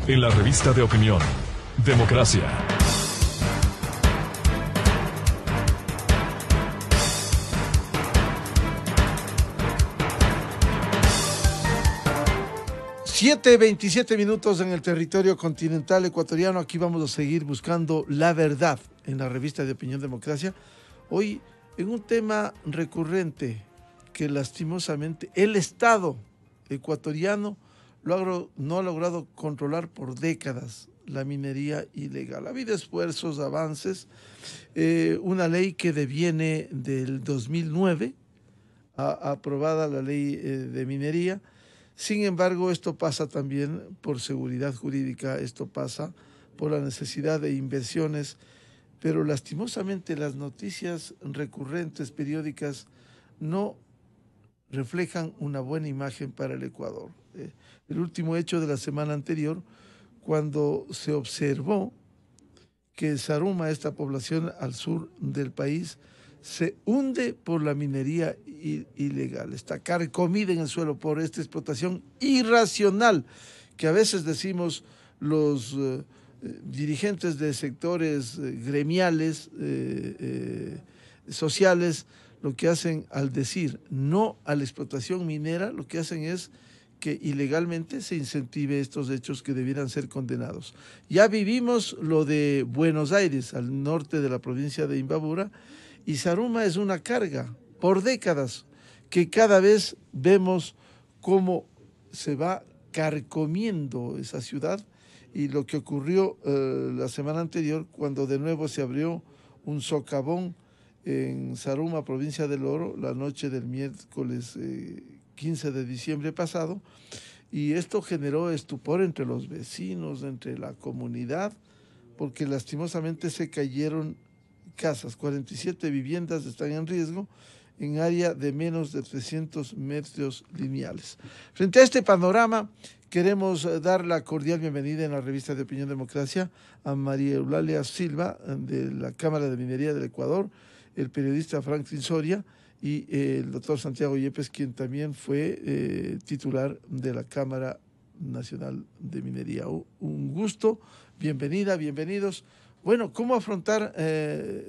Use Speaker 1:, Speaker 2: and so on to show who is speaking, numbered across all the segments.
Speaker 1: en la revista de opinión Democracia.
Speaker 2: Siete 27 minutos en el territorio continental ecuatoriano. Aquí vamos a seguir buscando la verdad en la revista de opinión Democracia. Hoy en un tema recurrente que lastimosamente el Estado ecuatoriano no ha logrado controlar por décadas: la minería ilegal. Ha habido esfuerzos, avances, una ley que deviene del 2009, aprobada la ley de minería. Sin embargo, esto pasa también por seguridad jurídica, esto pasa por la necesidad de inversiones, pero lastimosamente las noticias recurrentes, periódicas, no reflejan una buena imagen para el Ecuador. El último hecho de la semana anterior, cuando se observó que Zaruma, esta población al sur del país, se hunde por la minería ilegal, está carcomida en el suelo por esta explotación irracional, que a veces decimos los dirigentes de sectores gremiales, sociales, lo que hacen al decir no a la explotación minera, lo que hacen es que ilegalmente se incentive estos hechos que debieran ser condenados. Ya vivimos lo de Buenos Aires, al norte de la provincia de Imbabura, y Zaruma es una carga por décadas que cada vez vemos cómo se va carcomiendo esa ciudad, y lo que ocurrió la semana anterior, cuando de nuevo se abrió un socavón en Zaruma, provincia del Oro, la noche del miércoles 15 de diciembre pasado, y esto generó estupor entre los vecinos, entre la comunidad, porque lastimosamente se cayeron casas, 47 viviendas están en riesgo en área de menos de 300 metros lineales. Frente a este panorama, queremos dar la cordial bienvenida en la revista de Opinión Democracia a María Eulalia Silva, de la Cámara de Minería del Ecuador, el periodista Franklin Soria y el doctor Santiago Yepes, quien también fue titular de la Cámara Nacional de Minería. Un gusto, bienvenida, bienvenidos. Bueno, ¿cómo afrontar,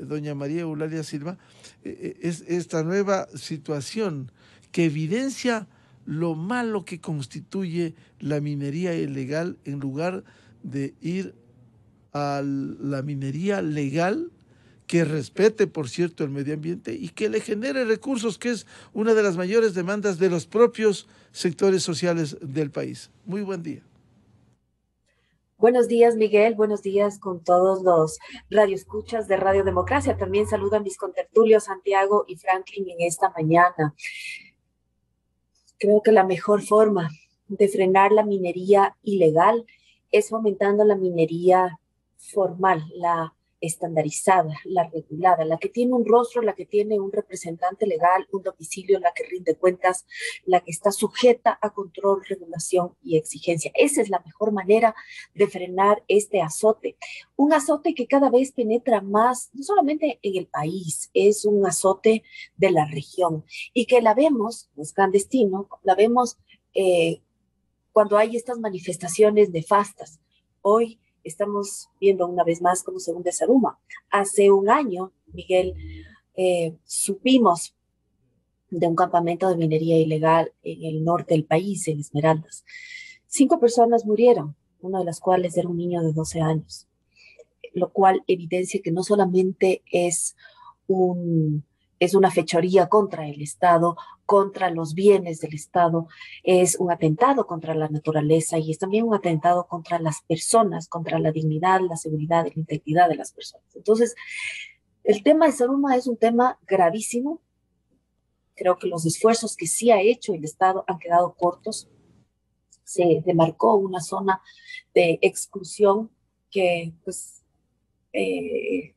Speaker 2: doña María Eulalia Silva, esta nueva situación que evidencia lo malo que constituye la minería ilegal, en lugar de ir a la minería legal, que respete, por cierto, el medio ambiente y que le genere recursos, que es una de las mayores demandas de los propios sectores sociales del país? Muy buen día.
Speaker 3: Buenos días, Miguel. Buenos días con todos los radioescuchas de Radio Democracia. También saludan mis contertulios Santiago y Franklin en esta mañana. Creo que la mejor forma de frenar la minería ilegal es fomentando la minería formal, la estandarizada, la regulada, la que tiene un rostro, la que tiene un representante legal, un domicilio, la que rinde cuentas, la que está sujeta a control, regulación y exigencia. Esa es la mejor manera de frenar este azote. Un azote que cada vez penetra más, no solamente en el país, es un azote de la región y que la vemos, no es clandestino, la vemos cuando hay estas manifestaciones nefastas. Hoy estamos viendo una vez más cómo se hunde Zaruma. Hace un año, Miguel, supimos de un campamento de minería ilegal en el norte del país, en Esmeraldas. 5 personas murieron, una de las cuales era un niño de 12 años, lo cual evidencia que no solamente es una fechoría contra el Estado, contra los bienes del Estado, es un atentado contra la naturaleza y es también un atentado contra las personas, contra la dignidad, la seguridad y la integridad de las personas. Entonces, el tema de Zaruma es un tema gravísimo. Creo que los esfuerzos que sí ha hecho el Estado han quedado cortos. Se demarcó una zona de exclusión que, pues,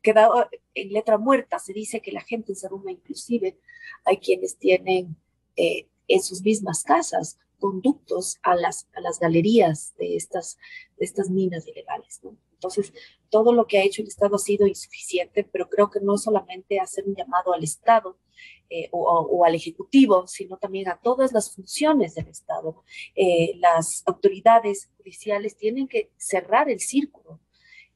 Speaker 3: quedado en letra muerta. Se dice que la gente en Zaruma, inclusive, hay quienes tienen en sus mismas casas conductos a las galerías de estas minas ilegales, ¿no? Entonces, todo lo que ha hecho el Estado ha sido insuficiente, pero creo que no es solamente hacer un llamado al Estado o al Ejecutivo, sino también a todas las funciones del Estado. Las autoridades judiciales tienen que cerrar el círculo,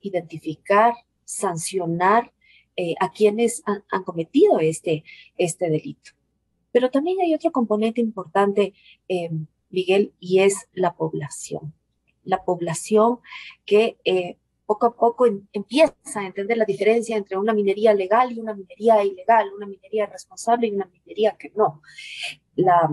Speaker 3: identificar, sancionar a quienes han cometido este delito. Pero también hay otro componente importante, Miguel, y es la población. La población que poco a poco empieza a entender la diferencia entre una minería legal y una minería ilegal, una minería responsable y una minería que no. La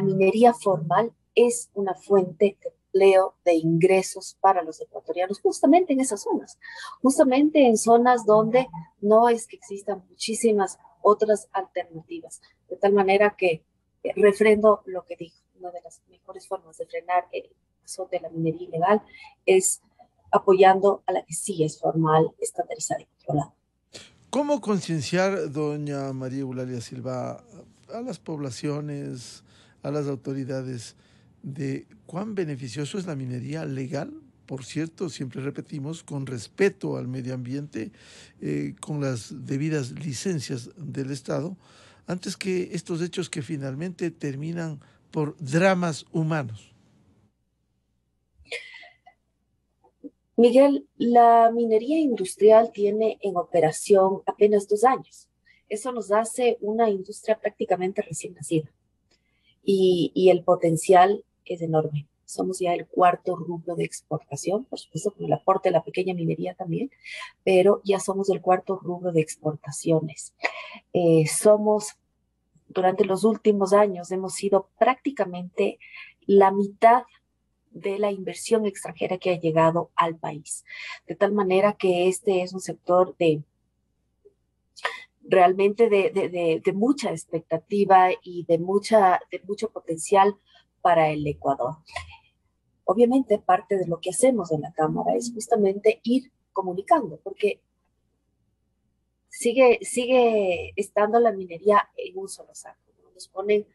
Speaker 3: minería formal es una fuente de empleo, de ingresos para los ecuatorianos, justamente en esas zonas, justamente en zonas donde no es que existan muchísimas otras alternativas, de tal manera que refrendo lo que dijo, una de las mejores formas de frenar el paso de la minería ilegal es apoyando a la que sí es formal, estandarizada y controlada.
Speaker 2: ¿Cómo concienciar, doña María Eulalia Silva, a las poblaciones, a las autoridades, de cuán beneficioso es la minería legal? Por cierto, siempre repetimos, con respeto al medio ambiente, con las debidas licencias del Estado, antes que estos hechos que finalmente terminan por dramas humanos.
Speaker 3: Miguel, la minería industrial tiene en operación apenas 2 años. Eso nos hace una industria prácticamente recién nacida y el potencial es enorme. Somos ya el cuarto rubro de exportación, por supuesto con el aporte de la pequeña minería también, pero ya somos el cuarto rubro de exportaciones. Durante los últimos años, hemos sido prácticamente la mitad de la inversión extranjera que ha llegado al país. De tal manera que este es un sector realmente de mucha expectativa y de mucho potencial para el Ecuador. Obviamente, parte de lo que hacemos en la Cámara es justamente ir comunicando, porque sigue estando la minería en un solo saco. Nos ponen,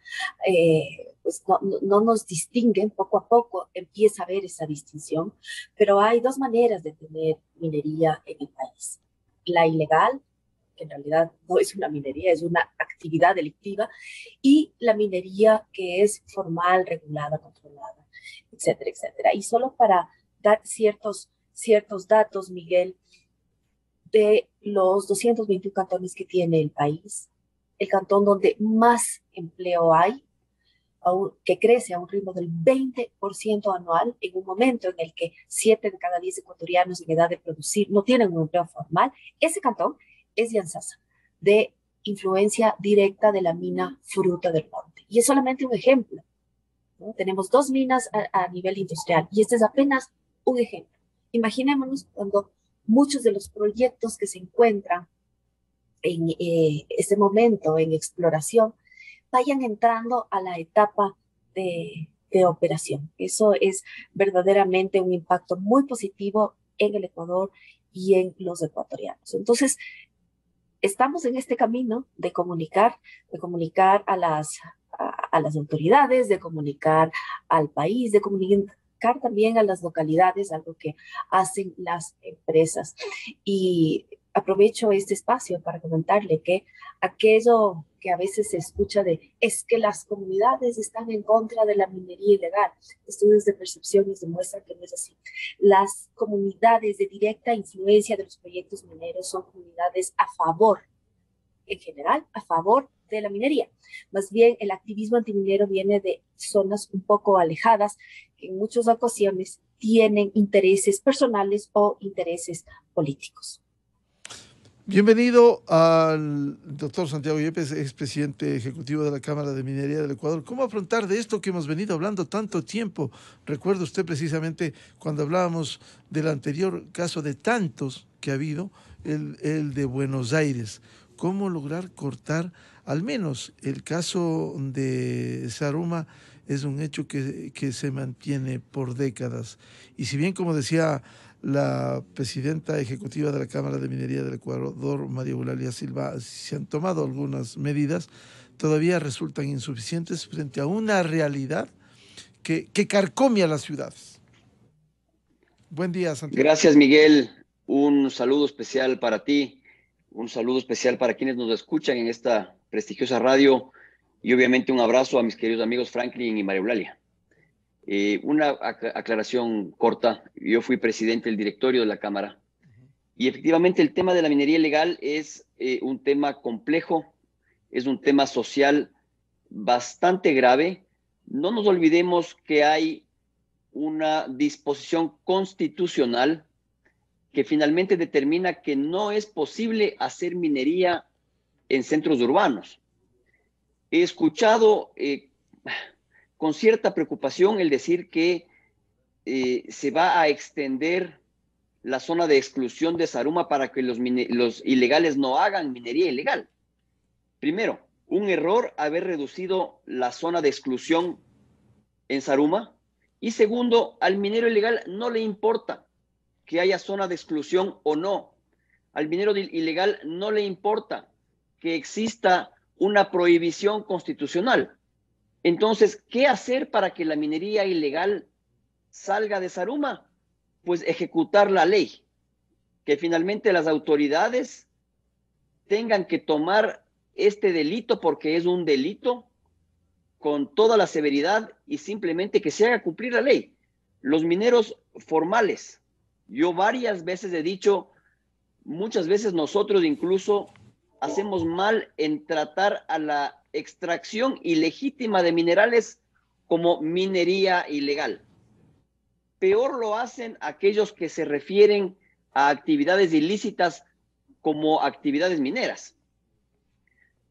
Speaker 3: pues no nos distinguen, poco a poco empieza a haber esa distinción, pero hay dos maneras de tener minería en el país. La ilegal, que en realidad no es una minería, es una actividad delictiva, y la minería que es formal, regulada, controlada, etcétera, etcétera. Y solo para dar ciertos datos, Miguel, de los 221 cantones que tiene el país, el cantón donde más empleo hay, que crece a un ritmo del 20% anual, en un momento en el que 7 de cada 10 ecuatorianos en edad de producir no tienen un empleo formal, ese cantón es Yantzaza, de influencia directa de la mina Fruta del Norte. Y es solamente un ejemplo, ¿no? Tenemos 2 minas a nivel industrial y este es apenas un ejemplo. Imaginémonos cuando muchos de los proyectos que se encuentran en este momento en exploración vayan entrando a la etapa de operación. Eso es verdaderamente un impacto muy positivo en el Ecuador y en los ecuatorianos. Entonces, estamos en este camino de comunicar a las autoridades, de comunicar al país, de comunicar también a las localidades, algo que hacen las empresas. Y aprovecho este espacio para comentarle que aquello que a veces se escucha es que las comunidades están en contra de la minería ilegal. Estudios de percepciones demuestran que no es así. Las comunidades de directa influencia de los proyectos mineros son comunidades a favor, en general, a favor de la minería. Más bien, el activismo antiminero viene de zonas un poco alejadas, que en muchas ocasiones tienen intereses personales o intereses políticos.
Speaker 2: Bienvenido al doctor Santiago Yepes, expresidente ejecutivo de la Cámara de Minería del Ecuador. ¿Cómo afrontar de esto que hemos venido hablando tanto tiempo? Recuerda usted precisamente cuando hablábamos del anterior caso de tantos que ha habido, el de Buenos Aires. ¿Cómo lograr cortar al menos el caso de Zaruma? Es un hecho que se mantiene por décadas. Y si bien, como decía la presidenta ejecutiva de la Cámara de Minería del Ecuador, María Eulalia Silva, se han tomado algunas medidas, todavía resultan insuficientes frente a una realidad que carcome a las ciudades. Buen día, Santiago.
Speaker 4: Gracias, Miguel. Un saludo especial para ti, un saludo especial para quienes nos escuchan en esta prestigiosa radio y obviamente un abrazo a mis queridos amigos Franklin y María Eulalia. Una aclaración corta. Yo fui presidente del directorio de la Cámara y efectivamente el tema de la minería ilegal es un tema complejo, es un tema social bastante grave. No nos olvidemos que hay una disposición constitucional que finalmente determina que no es posible hacer minería en centros urbanos. He escuchado con cierta preocupación el decir que se va a extender la zona de exclusión de Zaruma para que los ilegales no hagan minería ilegal. Primero, un error haber reducido la zona de exclusión en Zaruma. Y segundo, al minero ilegal no le importa que haya zona de exclusión o no. Al minero ilegal no le importa que exista una prohibición constitucional. Entonces, ¿qué hacer para que la minería ilegal salga de Zaruma? Pues ejecutar la ley, que finalmente las autoridades tengan que tomar este delito porque es un delito con toda la severidad y simplemente que se haga cumplir la ley. Los mineros formales, yo varias veces he dicho, muchas veces nosotros incluso hacemos mal en tratar a la extracción ilegítima de minerales como minería ilegal. Peor lo hacen aquellos que se refieren a actividades ilícitas como actividades mineras.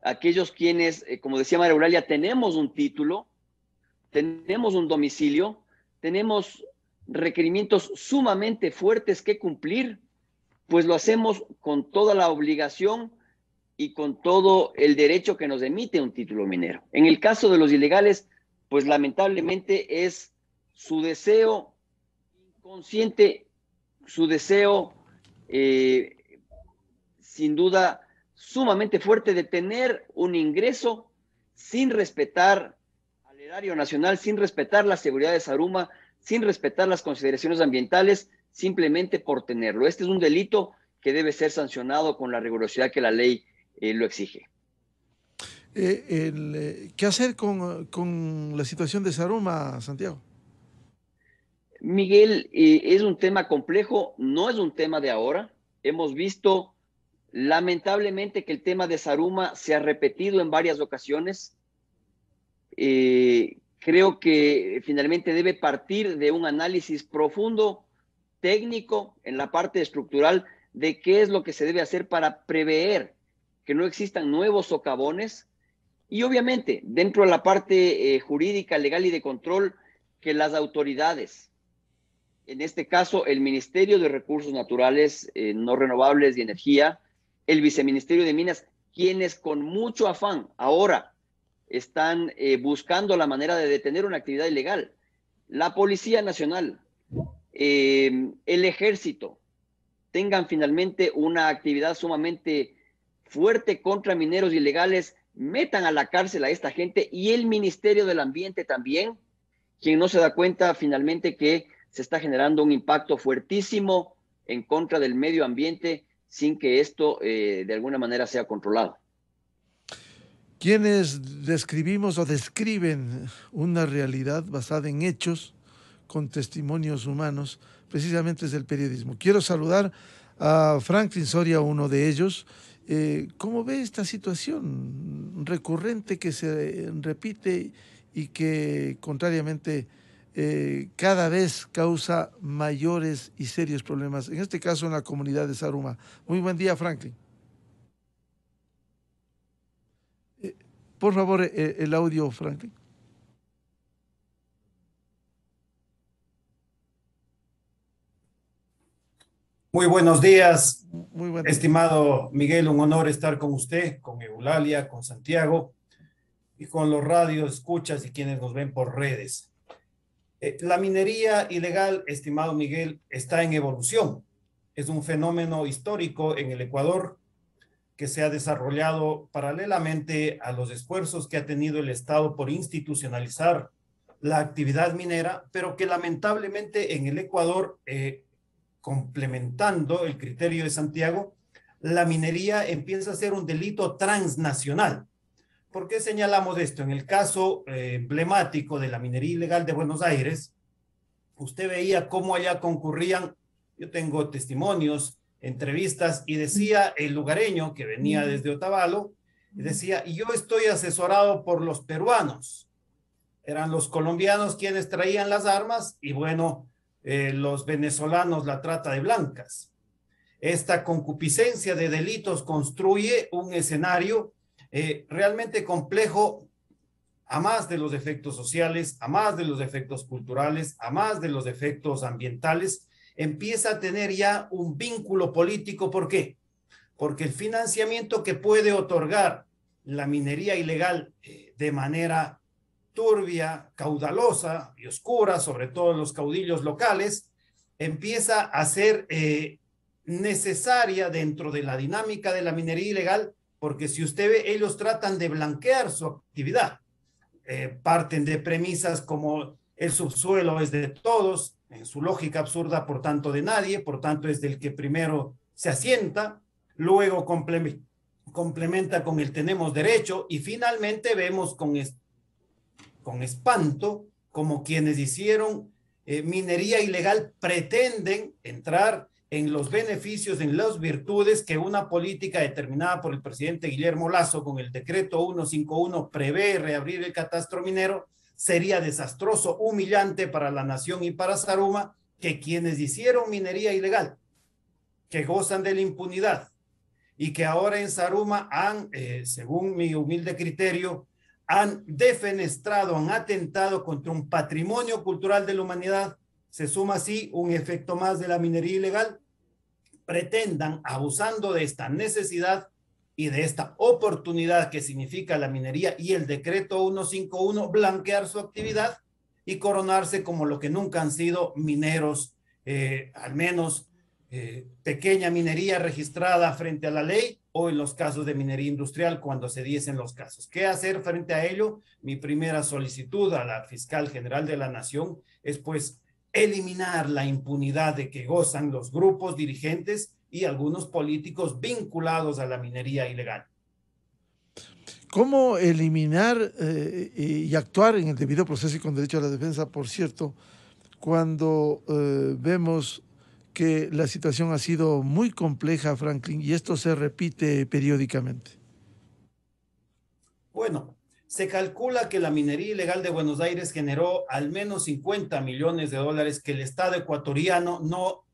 Speaker 4: Aquellos quienes, como decía María Eulalia, tenemos un título, tenemos un domicilio, tenemos requerimientos sumamente fuertes que cumplir, pues lo hacemos con toda la obligación y con todo el derecho que nos emite un título minero. En el caso de los ilegales, pues lamentablemente es su deseo inconsciente, su deseo sin duda sumamente fuerte de tener un ingreso sin respetar al erario nacional, sin respetar la seguridad de Zaruma, sin respetar las consideraciones ambientales, simplemente por tenerlo. Este es un delito que debe ser sancionado con la rigurosidad que la ley lo exige.
Speaker 2: ¿Qué hacer con la situación de Zaruma, Santiago?
Speaker 4: Miguel, es un tema complejo, no es un tema de ahora. Hemos visto lamentablemente que el tema de Zaruma se ha repetido en varias ocasiones. Creo que finalmente debe partir de un análisis profundo, técnico, en la parte estructural, de qué es lo que se debe hacer para prever que no existan nuevos socavones. Y obviamente, dentro de la parte jurídica, legal y de control, que las autoridades, en este caso el Ministerio de Recursos Naturales, no renovables y energía, el Viceministerio de Minas, quienes con mucho afán ahora están buscando la manera de detener una actividad ilegal, la Policía Nacional, el Ejército, tengan finalmente una actividad sumamente fuerte contra mineros ilegales, metan a la cárcel a esta gente y el Ministerio del Ambiente también, quien no se da cuenta finalmente que se está generando un impacto fuertísimo en contra del medio ambiente sin que esto de alguna manera sea controlado.
Speaker 2: Quienes describimos o describen una realidad basada en hechos, con testimonios humanos, precisamente es el periodismo. Quiero saludar a Franklin Soria, uno de ellos. ¿Cómo ve esta situación recurrente que se repite y que, contrariamente, cada vez causa mayores y serios problemas, en este caso en la comunidad de Zaruma? Muy buen día, Franklin. Por favor, el audio, Franklin.
Speaker 5: Muy buenos días,
Speaker 2: Muy buen día.
Speaker 5: Estimado Miguel, un honor estar con usted, con Eulalia, con Santiago y con los radios, escuchas y quienes nos ven por redes. La minería ilegal, estimado Miguel, está en evolución. Es un fenómeno histórico en el Ecuador que se ha desarrollado paralelamente a los esfuerzos que ha tenido el Estado por institucionalizar la actividad minera, pero que lamentablemente en el Ecuador complementando el criterio de Santiago, la minería empieza a ser un delito transnacional. ¿Por qué señalamos esto? En el caso emblemático de la minería ilegal de Buenos Aires, usted veía cómo allá concurrían, yo tengo testimonios, entrevistas, y decía el lugareño que venía desde Otavalo, decía, yo estoy asesorado por los peruanos. Eran los colombianos quienes traían las armas y bueno, los venezolanos la trata de blancas. Esta concupiscencia de delitos construye un escenario realmente complejo, a más de los efectos sociales, a más de los efectos culturales, a más de los efectos ambientales, empieza a tener ya un vínculo político. ¿Por qué? Porque el financiamiento que puede otorgar la minería ilegal de manera turbia, caudalosa y oscura, sobre todo los caudillos locales, empieza a ser necesaria dentro de la dinámica de la minería ilegal, porque si usted ve, ellos tratan de blanquear su actividad. Parten de premisas como el subsuelo es de todos, en su lógica absurda, por tanto de nadie, por tanto es del que primero se asienta, luego complementa con el tenemos derecho, y finalmente vemos con espanto como quienes hicieron minería ilegal pretenden entrar en los beneficios, en las virtudes que una política determinada por el presidente Guillermo Lasso con el decreto 151 prevé reabrir el catastro minero. Sería desastroso, humillante para la nación y para Zaruma que quienes hicieron minería ilegal, que gozan de la impunidad y que ahora en Zaruma han, según mi humilde criterio, han defenestrado, han atentado contra un patrimonio cultural de la humanidad. Se suma así un efecto más de la minería ilegal, pretendan, abusando de esta necesidad y de esta oportunidad que significa la minería y el decreto 151, blanquear su actividad y coronarse como lo que nunca han sido mineros, al menos pequeña minería registrada frente a la ley, o en los casos de minería industrial cuando se diesen los casos. ¿Qué hacer frente a ello? Mi primera solicitud a la fiscal general de la Nación es pues eliminar la impunidad de que gozan los grupos dirigentes y algunos políticos vinculados a la minería ilegal.
Speaker 2: ¿Cómo eliminar y actuar en el debido proceso y con derecho a la defensa, por cierto, cuando vemos que la situación ha sido muy compleja, Franklin, y esto se repite periódicamente?
Speaker 5: Bueno, se calcula que la minería ilegal de Buenos Aires generó al menos 50 millones de dólares que el Estado ecuatoriano no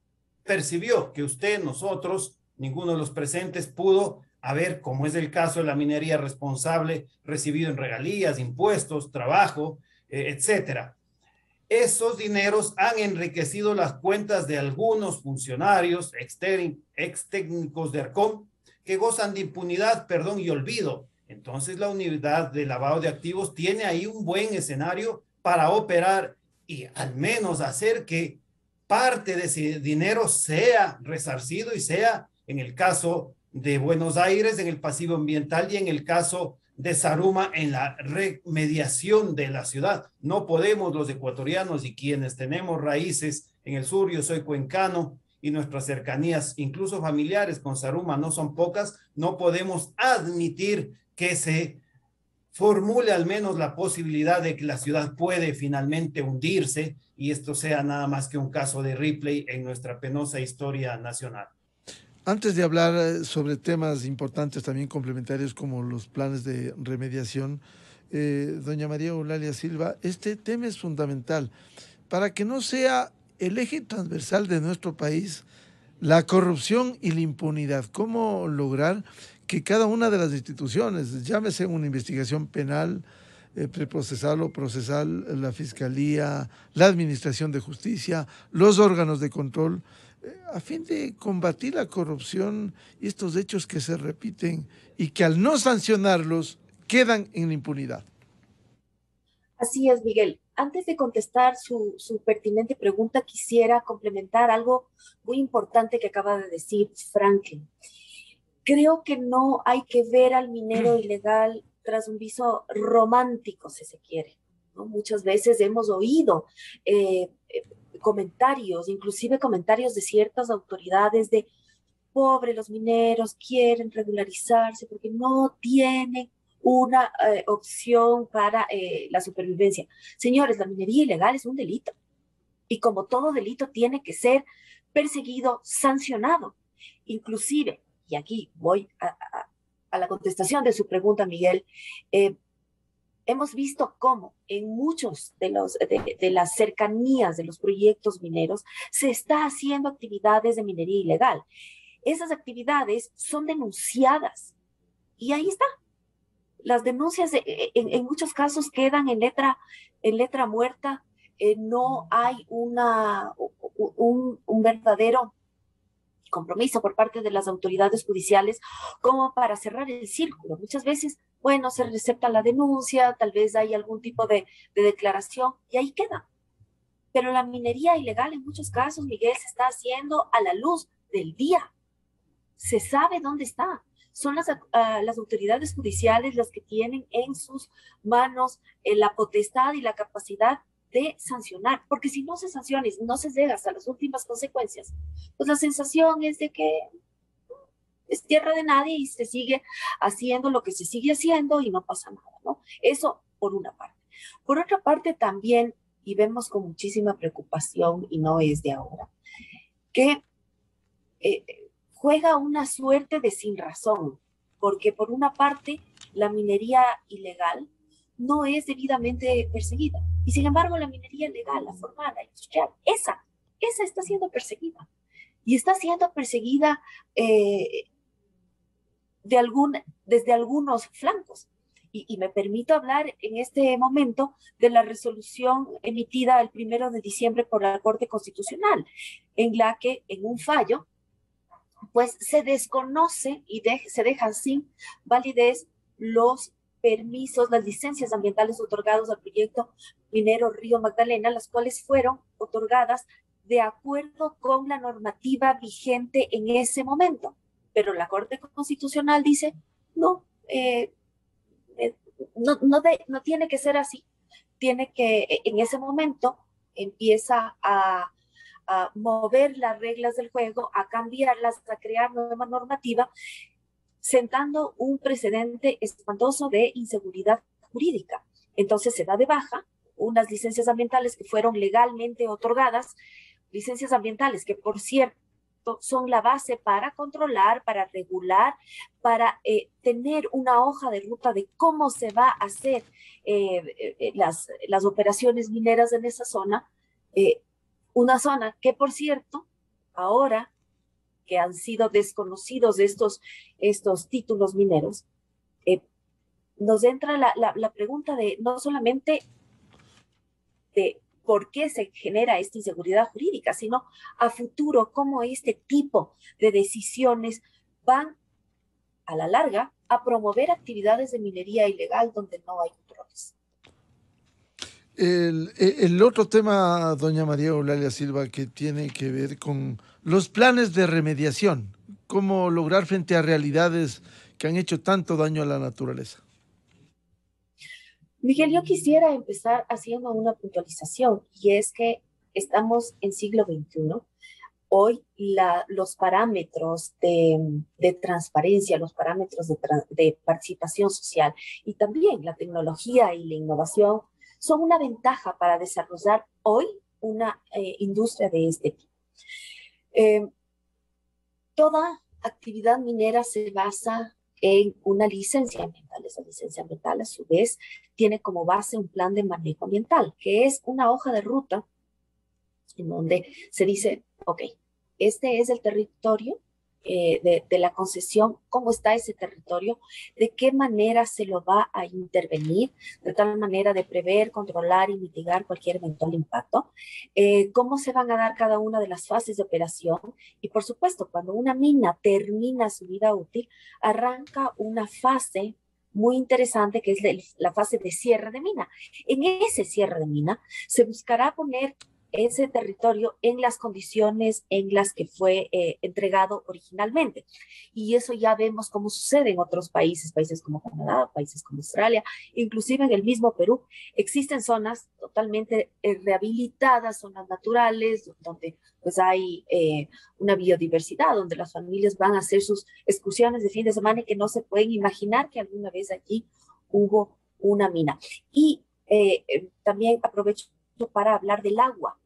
Speaker 5: percibió, que usted, nosotros, ninguno de los presentes pudo haber, como es el caso de la minería responsable, recibido en regalías, impuestos, trabajo, etcétera. Esos dineros han enriquecido las cuentas de algunos funcionarios, ex técnicos de ARCOM, que gozan de impunidad, perdón y olvido. Entonces la unidad de lavado de activos tiene ahí un buen escenario para operar y al menos hacer que parte de ese dinero sea resarcido y sea, en el caso de Buenos Aires, en el pasivo ambiental, y en el caso de Zaruma, en la remediación de la ciudad. No podemos los ecuatorianos y quienes tenemos raíces en el sur, yo soy cuencano, y nuestras cercanías, incluso familiares con Zaruma, no son pocas, no podemos admitir que se formule al menos la posibilidad de que la ciudad puede finalmente hundirse y esto sea nada más que un caso de Ripley en nuestra penosa historia nacional.
Speaker 2: Antes de hablar sobre temas importantes también complementarios como los planes de remediación, doña María Eulalia Silva, este tema es fundamental para que no sea el eje transversal de nuestro país la corrupción y la impunidad. ¿Cómo lograr que cada una de las instituciones, llámese una investigación penal, preprocesal o procesal, la Fiscalía, la Administración de Justicia, los órganos de control, a fin de combatir la corrupción y estos hechos que se repiten y que al no sancionarlos quedan en la impunidad?
Speaker 3: Así es, Miguel. Antes de contestar su pertinente pregunta, quisiera complementar algo muy importante que acaba de decir Franklin. Creo que no hay que ver al minero ilegal tras un viso romántico, si se quiere, ¿no? Muchas veces hemos oído comentarios, inclusive comentarios de ciertas autoridades de pobre, los mineros quieren regularizarse porque no tienen una opción para la supervivencia. Señores, la minería ilegal es un delito y como todo delito tiene que ser perseguido, sancionado. Inclusive, y aquí voy a la contestación de su pregunta, Miguel, hemos visto cómo en muchos de las cercanías de los proyectos mineros se está haciendo actividades de minería ilegal. Esas actividades son denunciadas y ahí está. Las denuncias en muchos casos quedan en letra muerta. No hay un verdadero compromiso por parte de las autoridades judiciales como para cerrar el círculo. Muchas veces, bueno, se recepta la denuncia, tal vez hay algún tipo de declaración y ahí queda. Pero la minería ilegal en muchos casos, Miguel, se está haciendo a la luz del día. Se sabe dónde está. Son las autoridades judiciales las que tienen en sus manos la potestad y la capacidad de sancionar, porque si no se sanciona y no se llega hasta las últimas consecuencias, pues la sensación es de que es tierra de nadie y se sigue haciendo lo que se sigue haciendo y no pasa nada, ¿no? Eso por una parte. Por otra parte también, y vemos con muchísima preocupación, y no es de ahora, que juega una suerte de sin razón, porque por una parte la minería ilegal no es debidamente perseguida. Y sin embargo, la minería legal, la formal, la industrial, esa está siendo perseguida. Y está siendo perseguida desde algunos flancos. Y me permito hablar en este momento de la resolución emitida el 1 de diciembre por la Corte Constitucional, en la que en un fallo pues se desconoce y se dejan sin validez los permisos, las licencias ambientales otorgados al proyecto minero Río Magdalena, las cuales fueron otorgadas de acuerdo con la normativa vigente en ese momento. Pero la Corte Constitucional dice, no, no tiene que ser así. Tiene que, en ese momento, empieza a mover las reglas del juego, a cambiarlas, a crear nueva normativa, sentando un precedente espantoso de inseguridad jurídica. Entonces se da de baja unas licencias ambientales que fueron legalmente otorgadas, licencias ambientales que, por cierto, son la base para controlar, para regular, para tener una hoja de ruta de cómo se va a hacer las operaciones mineras en esa zona, una zona que, por cierto, ahora que han sido desconocidos estos títulos mineros, nos entra la pregunta de no solamente de por qué se genera esta inseguridad jurídica, sino a futuro cómo este tipo de decisiones van a la larga a promover actividades de minería ilegal donde no hay controles.
Speaker 2: El otro tema, doña María Eulalia Silva, que tiene que ver con los planes de remediación, cómo lograr frente a realidades que han hecho tanto daño a la naturaleza.
Speaker 3: Miguel, yo quisiera empezar haciendo una puntualización, y es que estamos en siglo XXI. Hoy los parámetros de transparencia, los parámetros de participación social y también la tecnología y la innovación son una ventaja para desarrollar hoy una industria de este tipo. Toda actividad minera se basa en una licencia ambiental. Esa licencia ambiental, a su vez, tiene como base un plan de manejo ambiental, que es una hoja de ruta en donde se dice, ok, este es el territorio de la concesión, cómo está ese territorio, de qué manera se lo va a intervenir, de tal manera de prever, controlar y mitigar cualquier eventual impacto, cómo se van a dar cada una de las fases de operación y, por supuesto, cuando una mina termina su vida útil, arranca una fase muy interesante que es la fase de cierre de mina. En ese cierre de mina se buscará poner ese territorio en las condiciones en las que fue entregado originalmente. Y eso ya vemos cómo sucede en otros países, países como Canadá, países como Australia, inclusive en el mismo Perú. Existen zonas totalmente rehabilitadas, zonas naturales, donde pues hay una biodiversidad, donde las familias van a hacer sus excursiones de fin de semana y que no se pueden imaginar que alguna vez allí hubo una mina. Y también aprovecho para hablar del agua.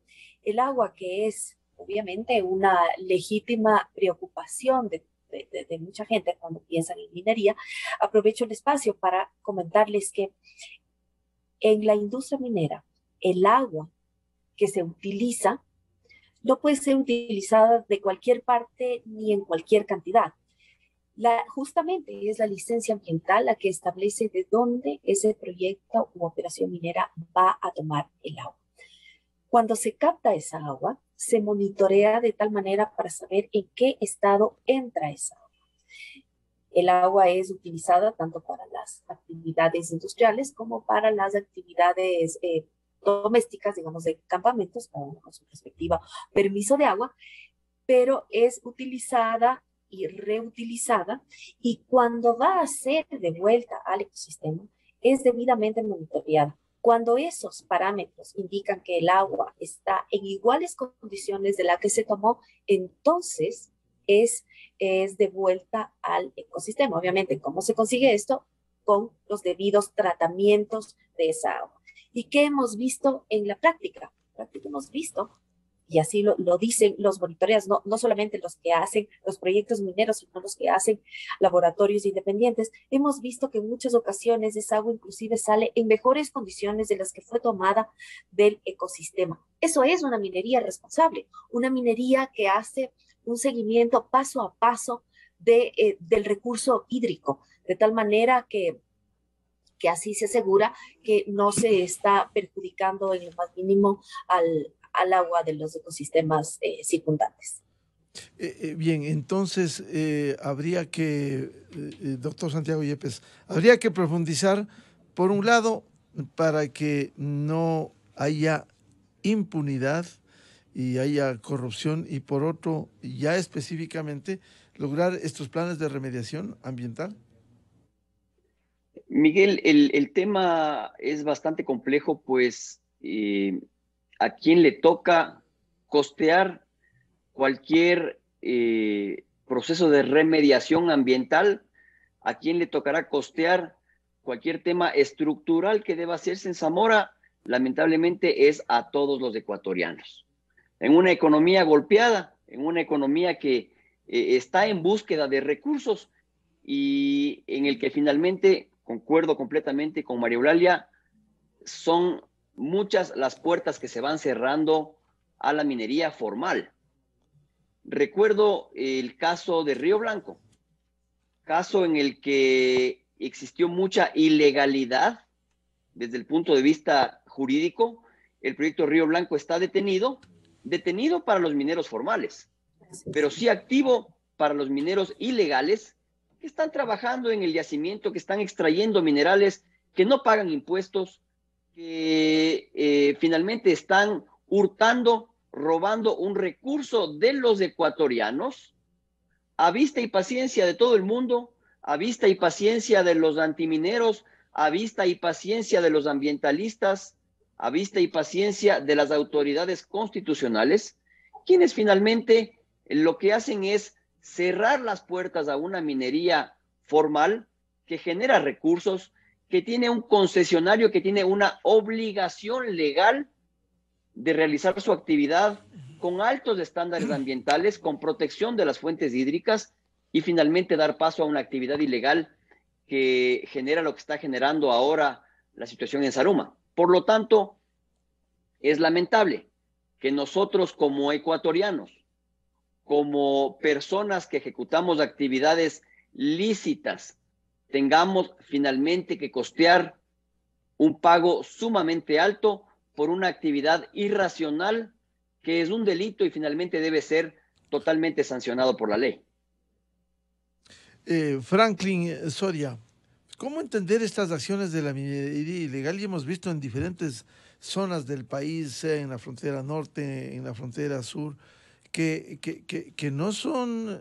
Speaker 3: El agua, que es obviamente una legítima preocupación de mucha gente cuando piensan en minería. Aprovecho el espacio para comentarles que en la industria minera, el agua que se utiliza no puede ser utilizada de cualquier parte ni en cualquier cantidad. Justamente es la licencia ambiental la que establece de dónde ese proyecto u operación minera va a tomar el agua. Cuando se capta esa agua, se monitorea de tal manera para saber en qué estado entra esa agua. El agua es utilizada tanto para las actividades industriales como para las actividades domésticas, digamos, de campamentos, con su respectiva permiso de agua, pero es utilizada y reutilizada, y cuando va a ser de vuelta al ecosistema, es debidamente monitoreada. Cuando esos parámetros indican que el agua está en iguales condiciones de la que se tomó, entonces es de vuelta al ecosistema. Obviamente, ¿cómo se consigue esto? Con los debidos tratamientos de esa agua. ¿Y qué hemos visto en la práctica? En la práctica hemos visto, y así lo dicen los monitoreos, no solamente los que hacen los proyectos mineros, sino los que hacen laboratorios independientes, hemos visto que en muchas ocasiones esa agua inclusive sale en mejores condiciones de las que fue tomada del ecosistema. Eso es una minería responsable, una minería que hace un seguimiento paso a paso del recurso hídrico, de tal manera que así se asegura que no se está perjudicando en lo más mínimo al agua de los ecosistemas circundantes.
Speaker 2: Bien, entonces habría que, doctor Santiago Yepes, habría que profundizar, por un lado, para que no haya impunidad y haya corrupción, y por otro, ya específicamente, lograr estos planes de remediación ambiental.
Speaker 4: Miguel, el tema es bastante complejo, pues a quien le toca costear cualquier proceso de remediación ambiental, a quien le tocará costear cualquier tema estructural que deba hacerse en Zamora, lamentablemente es a todos los ecuatorianos. En una economía golpeada, en una economía que está en búsqueda de recursos y en el que finalmente, concuerdo completamente con María Eulalia, son muchas las puertas que se van cerrando a la minería formal. Recuerdo el caso de Río Blanco, caso en el que existió mucha ilegalidad desde el punto de vista jurídico. El proyecto Río Blanco está detenido para los mineros formales, pero sí activo para los mineros ilegales que están trabajando en el yacimiento, que están extrayendo minerales, que no pagan impuestos, que finalmente están hurtando, robando un recurso de los ecuatorianos, a vista y paciencia de todo el mundo, a vista y paciencia de los antimineros, a vista y paciencia de los ambientalistas, a vista y paciencia de las autoridades constitucionales, quienes finalmente lo que hacen es cerrar las puertas a una minería formal que genera recursos, que tiene un concesionario, que tiene una obligación legal de realizar su actividad con altos estándares ambientales, con protección de las fuentes hídricas, y finalmente dar paso a una actividad ilegal que genera lo que está generando ahora la situación en Zaruma. Por lo tanto, es lamentable que nosotros como ecuatorianos, como personas que ejecutamos actividades lícitas, tengamos finalmente que costear un pago sumamente alto por una actividad irracional que es un delito y finalmente debe ser totalmente sancionado por la ley.
Speaker 2: Franklin Soria, ¿cómo entender estas acciones de la minería ilegal? Y hemos visto en diferentes zonas del país, sea en la frontera norte, en la frontera sur, que no son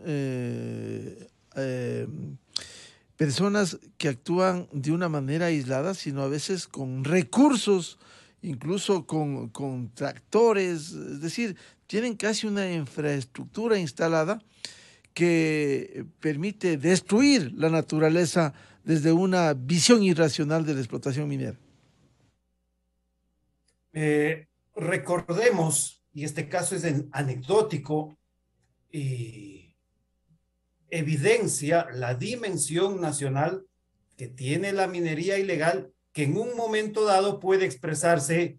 Speaker 2: personas que actúan de una manera aislada, sino a veces con recursos, incluso con tractores, es decir, tienen casi una infraestructura instalada que permite destruir la naturaleza desde una visión irracional de la explotación minera.
Speaker 5: Recordemos, y este caso es anecdótico, y evidencia la dimensión nacional que tiene la minería ilegal, que en un momento dado puede expresarse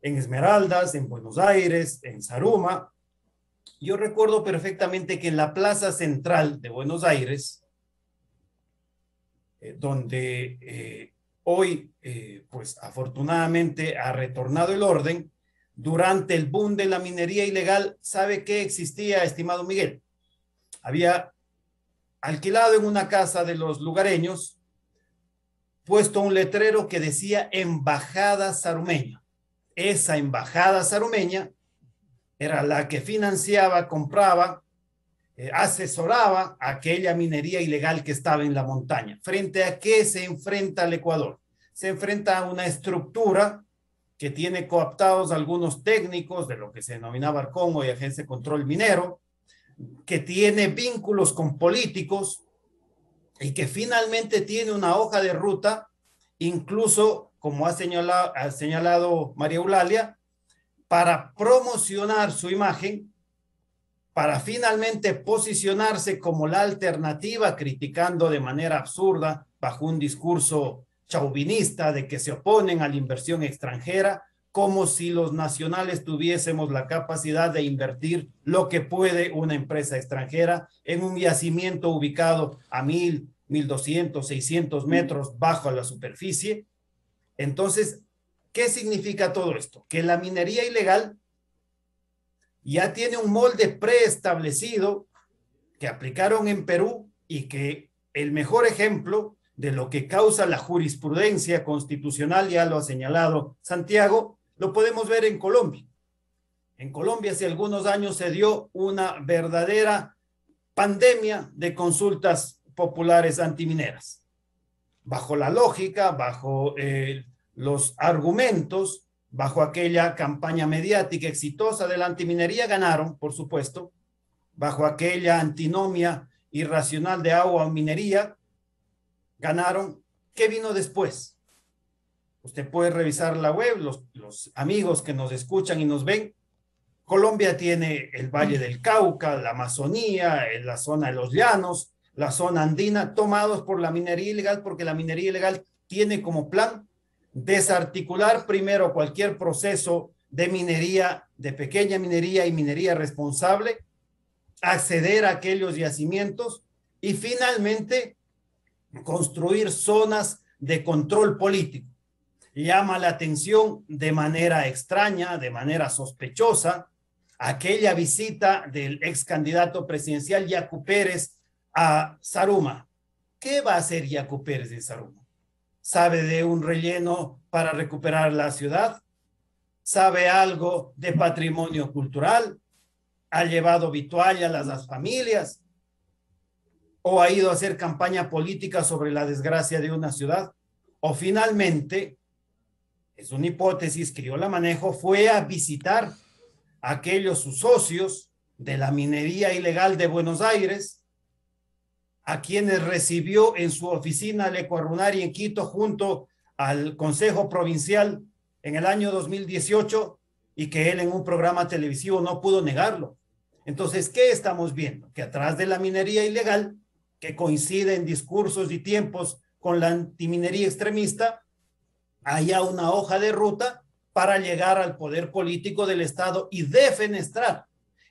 Speaker 5: en Esmeraldas, en Buenos Aires, en Zaruma. Yo recuerdo perfectamente que en la plaza central de Buenos Aires, donde hoy, pues afortunadamente ha retornado el orden, durante el boom de la minería ilegal, ¿sabe qué existía, estimado Miguel? Había alquilado en una casa de los lugareños, puesto un letrero que decía Embajada Zarumeña. Esa embajada zarumeña era la que financiaba, compraba, asesoraba a aquella minería ilegal que estaba en la montaña. ¿Frente a qué se enfrenta el Ecuador? Se enfrenta a una estructura que tiene cooptados algunos técnicos de lo que se denominaba Arcongo y Agencia de Control Minero, que tiene vínculos con políticos y que finalmente tiene una hoja de ruta, incluso, como ha señalado María Eulalia, para promocionar su imagen, para finalmente posicionarse como la alternativa, criticando de manera absurda, bajo un discurso chauvinista de que se oponen a la inversión extranjera, como si los nacionales tuviésemos la capacidad de invertir lo que puede una empresa extranjera en un yacimiento ubicado a 1,000, 1,200, 600 metros bajo la superficie. Entonces, ¿qué significa todo esto? Que la minería ilegal ya tiene un molde preestablecido que aplicaron en Perú y que el mejor ejemplo de lo que causa la jurisprudencia constitucional, ya lo ha señalado Santiago, lo podemos ver en Colombia. En Colombia hace algunos años se dio una verdadera pandemia de consultas populares antimineras. Bajo la lógica, bajo los argumentos, bajo aquella campaña mediática exitosa de la antiminería, ganaron, por supuesto, bajo aquella antinomia irracional de agua o minería, ganaron. ¿Qué vino después? Usted puede revisar la web, los amigos que nos escuchan y nos ven. Colombia tiene el Valle del Cauca, la Amazonía, la zona de los llanos, la zona andina, tomados por la minería ilegal, porque la minería ilegal tiene como plan desarticular primero cualquier proceso de minería, de pequeña minería y minería responsable, acceder a aquellos yacimientos y finalmente construir zonas de control político. Llama la atención de manera extraña, de manera sospechosa, aquella visita del ex candidato presidencial Yacu Pérez a Zaruma. ¿Qué va a hacer Yacu Pérez en Zaruma? ¿Sabe de un relleno para recuperar la ciudad? ¿Sabe algo de patrimonio cultural? ¿Ha llevado vitualla a las familias? ¿O ha ido a hacer campaña política sobre la desgracia de una ciudad? ¿O finalmente, es una hipótesis que yo la manejo, fue a visitar a aquellos sus socios de la minería ilegal de Buenos Aires, a quienes recibió en su oficina Lecuarunari en Quito junto al Consejo Provincial en el año 2018 y que él en un programa televisivo no pudo negarlo? Entonces, ¿qué estamos viendo? Que atrás de la minería ilegal, que coincide en discursos y tiempos con la antiminería extremista, haya una hoja de ruta para llegar al poder político del Estado y defenestrar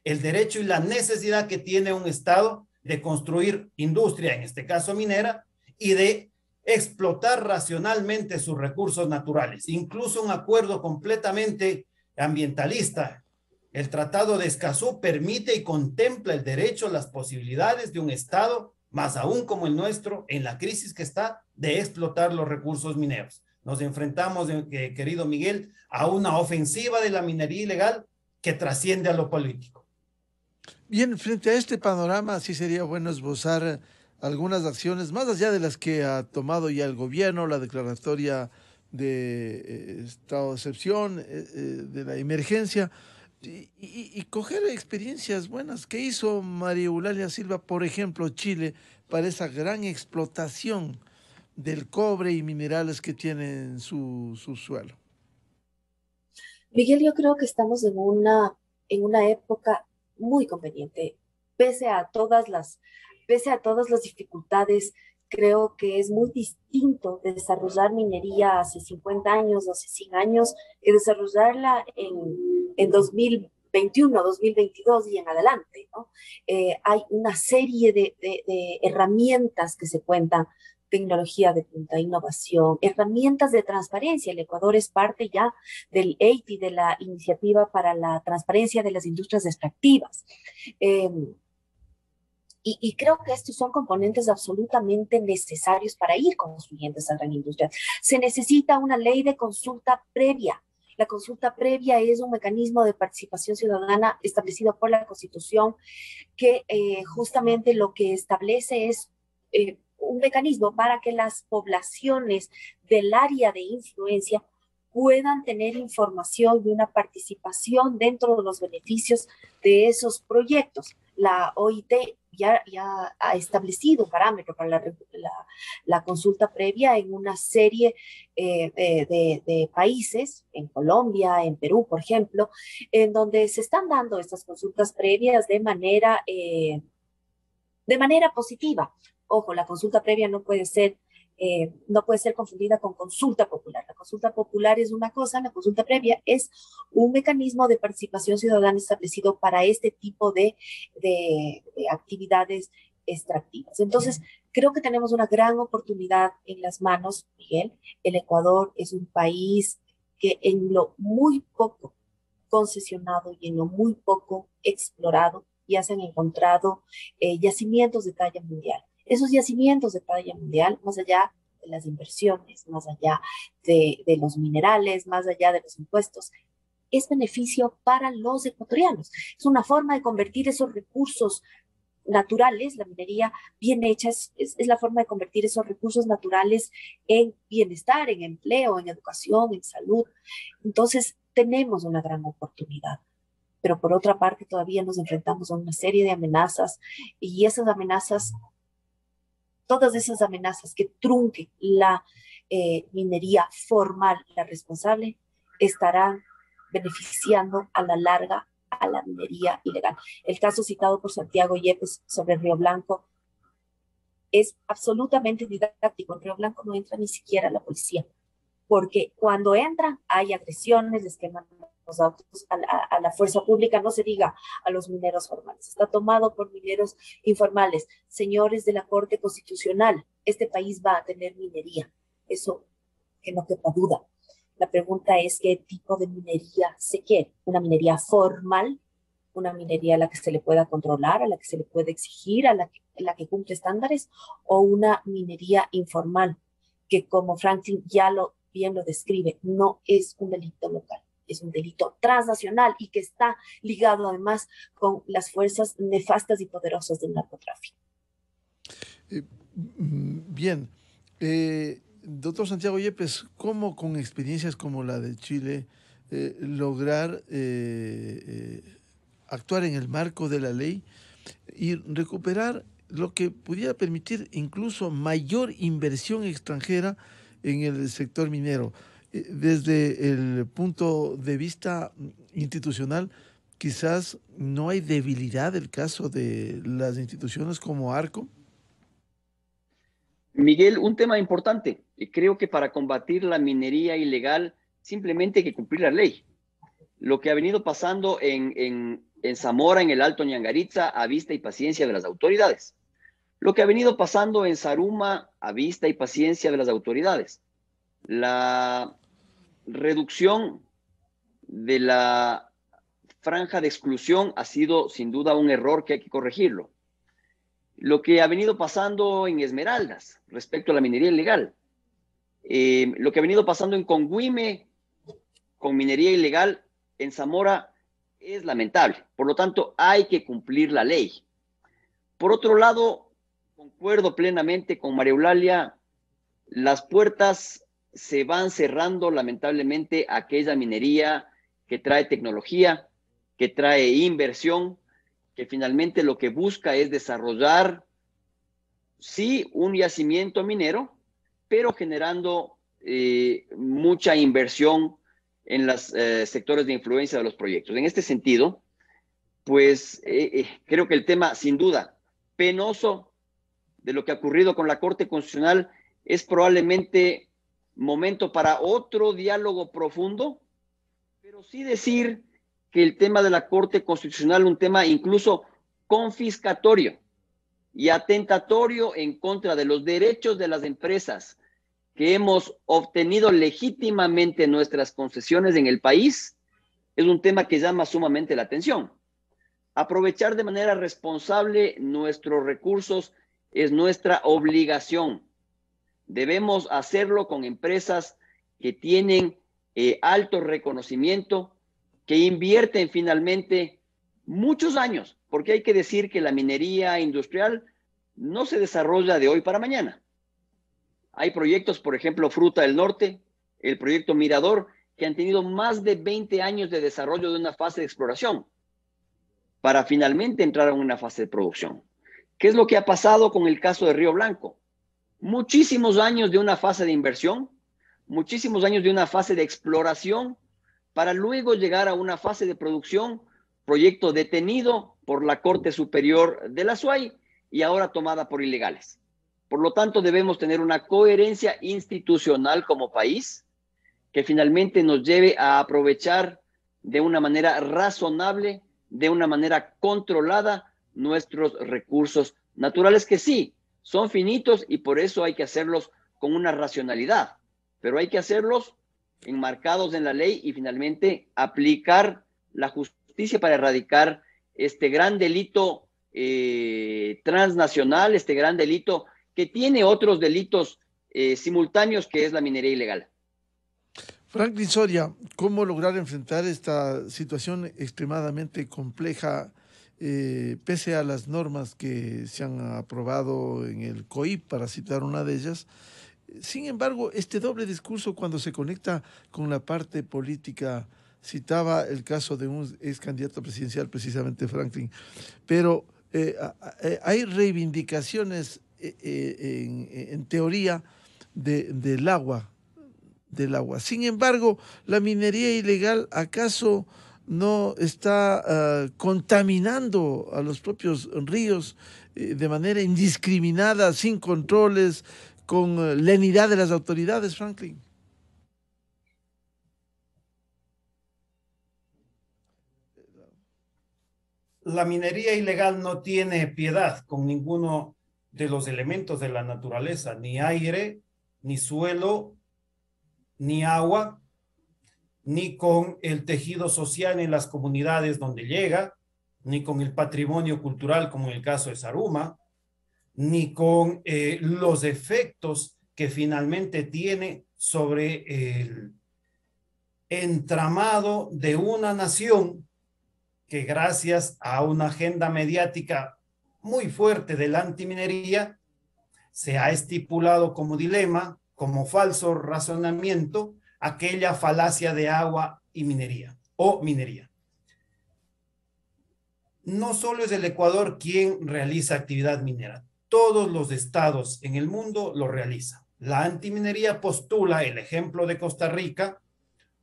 Speaker 5: el derecho y la necesidad que tiene un Estado de construir industria, en este caso minera, y de explotar racionalmente sus recursos naturales. Incluso un acuerdo completamente ambientalista, el Tratado de Escazú, permite y contempla el derecho, las posibilidades de un Estado, más aún como el nuestro, en la crisis que está, de explotar los recursos mineros. nos enfrentamos, querido Miguel, a una ofensiva de la minería ilegal que trasciende a lo político.
Speaker 2: Bien, frente a este panorama, sí sería bueno esbozar algunas acciones, más allá de las que ha tomado ya el gobierno, la declaratoria de estado de excepción, de la emergencia, y coger experiencias buenas. ¿Qué hizo María Eulalia Silva, por ejemplo, Chile, para esa gran explotación del cobre y minerales que tiene en su suelo?
Speaker 3: Miguel, yo creo que estamos en una época muy conveniente. Pese a pese a todas las dificultades, creo que es muy distinto desarrollar minería hace 50 años, hace 100 años, que desarrollarla en 2021, 2022 y en adelante, ¿no? Hay una serie de herramientas que se cuentan, tecnología de punta, innovación, herramientas de transparencia. El Ecuador es parte ya del EITI, de la Iniciativa para la Transparencia de las Industrias Extractivas. Eh, y creo que estos son componentes absolutamente necesarios para ir construyendo esa gran industria. Se necesita una ley de consulta previa. La consulta previa es un mecanismo de participación ciudadana establecido por la Constitución que justamente lo que establece es un mecanismo para que las poblaciones del área de influencia puedan tener información y una participación dentro de los beneficios de esos proyectos. La OIT ya ha establecido un parámetro para la consulta previa en una serie de países, en Colombia, en Perú, por ejemplo, en donde se están dando estas consultas previas de manera positiva. Ojo, la consulta previa no puede ser confundida con consulta popular. La consulta popular es una cosa, la consulta previa es un mecanismo de participación ciudadana establecido para este tipo de actividades extractivas. Entonces, creo que tenemos una gran oportunidad en las manos, Miguel. El Ecuador es un país que en lo muy poco concesionado y en lo muy poco explorado ya se han encontrado yacimientos de talla mundial. Esos yacimientos de talla mundial, más allá de las inversiones, más allá de los minerales, más allá de los impuestos, es beneficio para los ecuatorianos. Es una forma de convertir esos recursos naturales, la minería bien hecha es la forma de convertir esos recursos naturales en bienestar, en empleo, en educación, en salud. Entonces, tenemos una gran oportunidad. Pero por otra parte, todavía nos enfrentamos a una serie de amenazas y esas amenazas, todas esas amenazas que trunquen la minería formal, la responsable, estarán beneficiando a la larga a la minería ilegal. El caso citado por Santiago Yepes sobre Río Blanco es absolutamente didáctico. En Río Blanco no entra ni siquiera la policía, porque cuando entran hay agresiones, les queman los autos a la fuerza pública, no se diga a los mineros formales. Está tomado por mineros informales. Señores de la Corte Constitucional, este país va a tener minería. Eso que no quepa duda. La pregunta es qué tipo de minería se quiere. ¿Una minería formal? ¿Una minería a la que se le pueda controlar, a la que se le puede exigir, a la que cumple estándares? ¿O una minería informal que, como Franklin bien lo describe, no es un delito local, es un delito transnacional y que está ligado además con las fuerzas nefastas y poderosas del narcotráfico?
Speaker 2: Bien. Doctor Santiago Yepes, ¿cómo con experiencias como la de Chile lograr actuar en el marco de la ley y recuperar lo que pudiera permitir incluso mayor inversión extranjera en el sector minero? Desde el punto de vista institucional, quizás no hay debilidad del caso de las instituciones como Arco.
Speaker 4: Miguel, un tema importante. Creo que para combatir la minería ilegal simplemente hay que cumplir la ley. Lo que ha venido pasando en Zamora, en el Alto Ñangaritza, a vista y paciencia de las autoridades. Lo que ha venido pasando en Zaruma, a vista y paciencia de las autoridades. La reducción de la franja de exclusión ha sido sin duda un error que hay que corregirlo. Lo que ha venido pasando en Esmeraldas respecto a la minería ilegal. Lo que ha venido pasando en Congüime con minería ilegal en Zamora es lamentable. Por lo tanto, hay que cumplir la ley. Por otro lado, concuerdo plenamente con María Eulalia, las puertas se van cerrando lamentablemente a aquella minería que trae tecnología, que trae inversión, que finalmente lo que busca es desarrollar, sí, un yacimiento minero, pero generando mucha inversión en los sectores de influencia de los proyectos. En este sentido, pues creo que el tema, sin duda, penoso de lo que ha ocurrido con la Corte Constitucional es probablemente momento para otro diálogo profundo, pero sí decir que el tema de la Corte Constitucional, un tema incluso confiscatorio y atentatorio en contra de los derechos de las empresas que hemos obtenido legítimamente nuestras concesiones en el país, es un tema que llama sumamente la atención. Aprovechar de manera responsable nuestros recursos es nuestra obligación. Debemos hacerlo con empresas que tienen alto reconocimiento, que invierten finalmente muchos años, porque hay que decir que la minería industrial no se desarrolla de hoy para mañana. Hay proyectos, por ejemplo, Fruta del Norte, el proyecto Mirador, que han tenido más de 20 años de desarrollo de una fase de exploración para finalmente entrar en una fase de producción. ¿Qué es lo que ha pasado con el caso de Río Blanco? Muchísimos años de una fase de inversión, muchísimos años de una fase de exploración, para luego llegar a una fase de producción, proyecto detenido por la Corte Superior de la SUAY y ahora tomada por ilegales. Por lo tanto, debemos tener una coherencia institucional como país que finalmente nos lleve a aprovechar de una manera razonable, de una manera controlada, nuestros recursos naturales, que sí, son finitos y por eso hay que hacerlos con una racionalidad, pero hay que hacerlos enmarcados en la ley y finalmente aplicar la justicia para erradicar este gran delito transnacional, este gran delito que tiene otros delitos simultáneos, que es la minería ilegal.
Speaker 2: Franklin Soria, ¿cómo lograr enfrentar esta situación extremadamente compleja pese a las normas que se han aprobado en el COIP, para citar una de ellas? Sin embargo, este doble discurso, cuando se conecta con la parte política, citaba el caso de un ex candidato presidencial, precisamente Franklin, pero hay reivindicaciones en teoría del agua. Sin embargo, la minería ilegal, ¿acaso no está contaminando a los propios ríos de manera indiscriminada, sin controles, con lenidad de las autoridades, Franklin?
Speaker 5: La minería ilegal no tiene piedad con ninguno de los elementos de la naturaleza, ni aire, ni suelo, ni agua, ni con el tejido social en las comunidades donde llega, ni con el patrimonio cultural como en el caso de Zaruma, ni con los efectos que finalmente tiene sobre el entramado de una nación que, gracias a una agenda mediática muy fuerte de la antiminería, se ha estipulado como dilema, como falso razonamiento, aquella falacia de agua y minería, o minería. No solo es el Ecuador quien realiza actividad minera, todos los estados en el mundo lo realizan. La antiminería postula el ejemplo de Costa Rica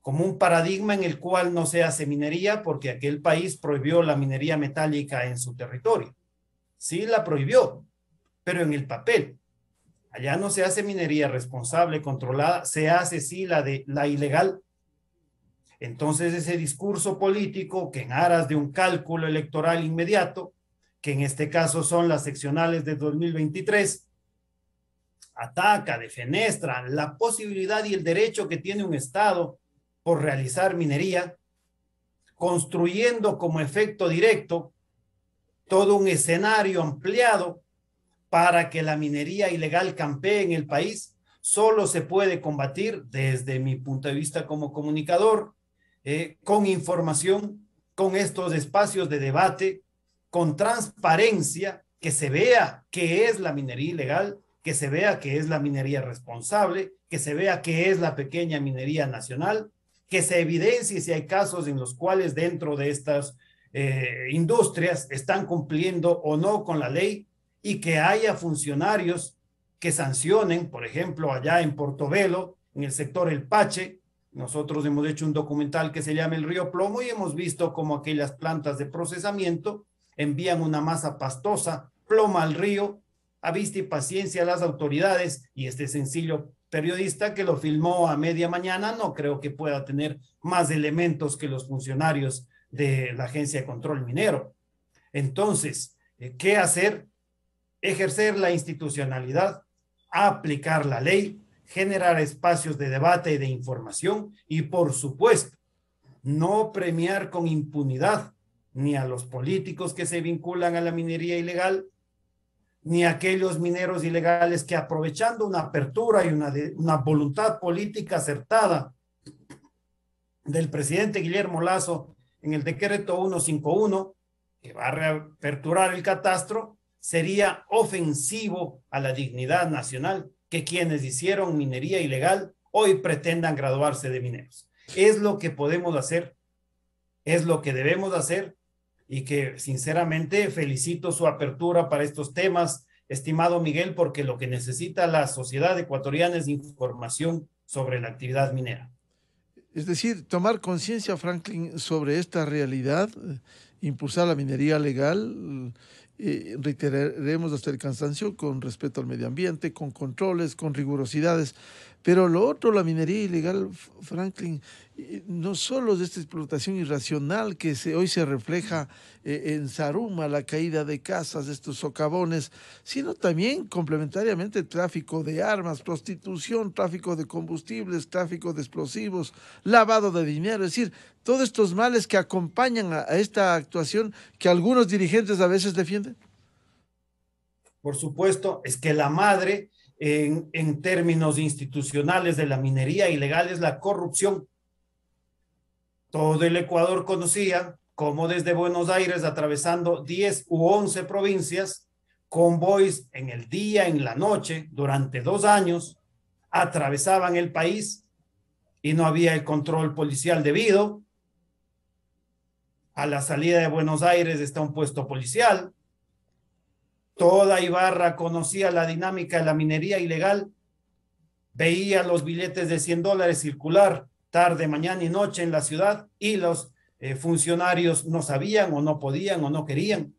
Speaker 5: como un paradigma en el cual no se hace minería porque aquel país prohibió la minería metálica en su territorio. Sí la prohibió, pero en el papel. Allá no se hace minería responsable, controlada, se hace sí la ilegal. Entonces ese discurso político que en aras de un cálculo electoral inmediato, que en este caso son las seccionales de 2023, ataca, defenestra la posibilidad y el derecho que tiene un Estado por realizar minería, construyendo como efecto directo todo un escenario ampliado para que la minería ilegal campee en el país, solo se puede combatir desde mi punto de vista como comunicador, con información, con estos espacios de debate, con transparencia, que se vea qué es la minería ilegal, que se vea qué es la minería responsable, que se vea qué es la pequeña minería nacional, que se evidencie si hay casos en los cuales dentro de estas industrias están cumpliendo o no con la ley, y que haya funcionarios que sancionen, por ejemplo, allá en Portobelo, en el sector El Pache. Nosotros hemos hecho un documental que se llama El Río Plomo y hemos visto cómo aquellas plantas de procesamiento envían una masa pastosa, ploma al río, a vista y paciencia a las autoridades, y este sencillo periodista que lo filmó a media mañana no creo que pueda tener más elementos que los funcionarios de la Agencia de Control Minero. Entonces, ¿qué hacer? Ejercer la institucionalidad, aplicar la ley, generar espacios de debate y de información, y por supuesto, no premiar con impunidad ni a los políticos que se vinculan a la minería ilegal, ni a aquellos mineros ilegales que, aprovechando una apertura y una voluntad política acertada del presidente Guillermo Lasso en el decreto 151, que va a reaperturar el catastro, sería ofensivo a la dignidad nacional que quienes hicieron minería ilegal hoy pretendan graduarse de mineros. Es lo que podemos hacer, es lo que debemos hacer, y que sinceramente felicito su apertura para estos temas, estimado Miguel, porque lo que necesita la sociedad ecuatoriana es información sobre la actividad minera.
Speaker 2: Es decir, tomar conciencia, Franklin, sobre esta realidad, impulsar la minería legal, reiteraremos hasta el cansancio, con respeto al medio ambiente, con controles, con rigurosidades. Pero lo otro, la minería ilegal, Franklin, no solo es esta explotación irracional que hoy se refleja en Zaruma, la caída de casas, estos socavones, sino también complementariamente el tráfico de armas, prostitución, tráfico de combustibles, tráfico de explosivos, lavado de dinero, es decir, todos estos males que acompañan a esta actuación que algunos dirigentes a veces defienden.
Speaker 5: Por supuesto, es que la madre en términos institucionales de la minería ilegal es la corrupción. Todo el Ecuador conocía cómo desde Buenos Aires, atravesando 10 u 11 provincias, convoys en el día, en la noche, durante 2 años, atravesaban el país y no había el control policial debido. A la salida de Buenos Aires está un puesto policial. Toda Ibarra conocía la dinámica de la minería ilegal, veía los billetes de $100 circular tarde, mañana y noche en la ciudad, y los funcionarios no sabían o no podían o no querían.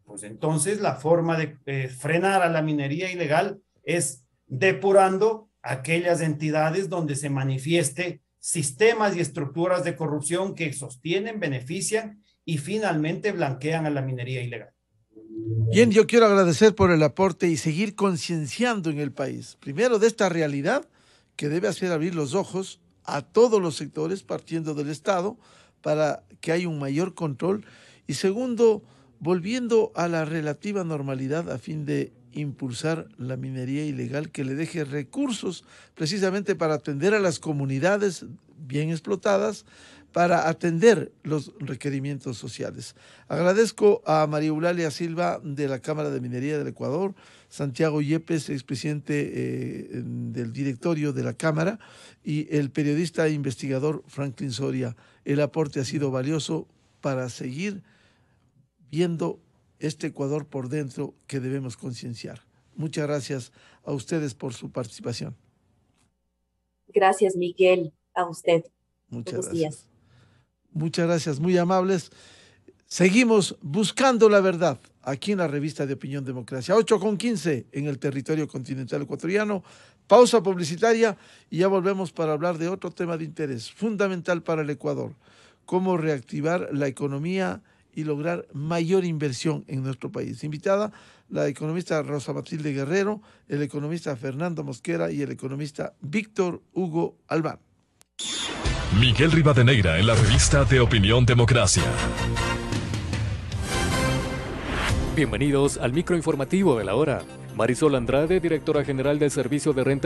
Speaker 5: Pues entonces la forma de frenar a la minería ilegal es depurando aquellas entidades donde se manifieste sistemas y estructuras de corrupción que sostienen, benefician y finalmente blanquean a la minería ilegal.
Speaker 2: Bien, yo quiero agradecer por el aporte y seguir concienciando en el país, primero de esta realidad que debe hacer abrir los ojos a todos los sectores, partiendo del Estado, para que haya un mayor control, y segundo, volviendo a la relativa normalidad a fin de impulsar la minería ilegal que le deje recursos precisamente para atender a las comunidades bien explotadas, para atender los requerimientos sociales. Agradezco a María Eulalia Silva de la Cámara de Minería del Ecuador, Santiago Yepes, expresidente del directorio de la Cámara, y el periodista e investigador Franklin Soria. El aporte ha sido valioso para seguir viendo este Ecuador por dentro que debemos concienciar. Muchas gracias a ustedes por su participación.
Speaker 3: Gracias, Miguel, a usted.
Speaker 2: Muchas
Speaker 3: Buenos
Speaker 2: gracias.
Speaker 3: días.
Speaker 2: Muchas gracias, muy amables. Seguimos buscando la verdad aquí en la revista de Opinión Democracia. 8:15 en el territorio continental ecuatoriano. Pausa publicitaria y ya volvemos para hablar de otro tema de interés fundamental para el Ecuador: cómo reactivar la economía y lograr mayor inversión en nuestro país. Invitada la economista Rosa Matilde Guerrero, el economista Fernando Mosquera y el economista Víctor Hugo Albán.
Speaker 1: Miguel Rivadeneira en la revista de Opinión Democracia.
Speaker 6: Bienvenidos al microinformativo de la hora. Marisol Andrade, directora general del Servicio de Renta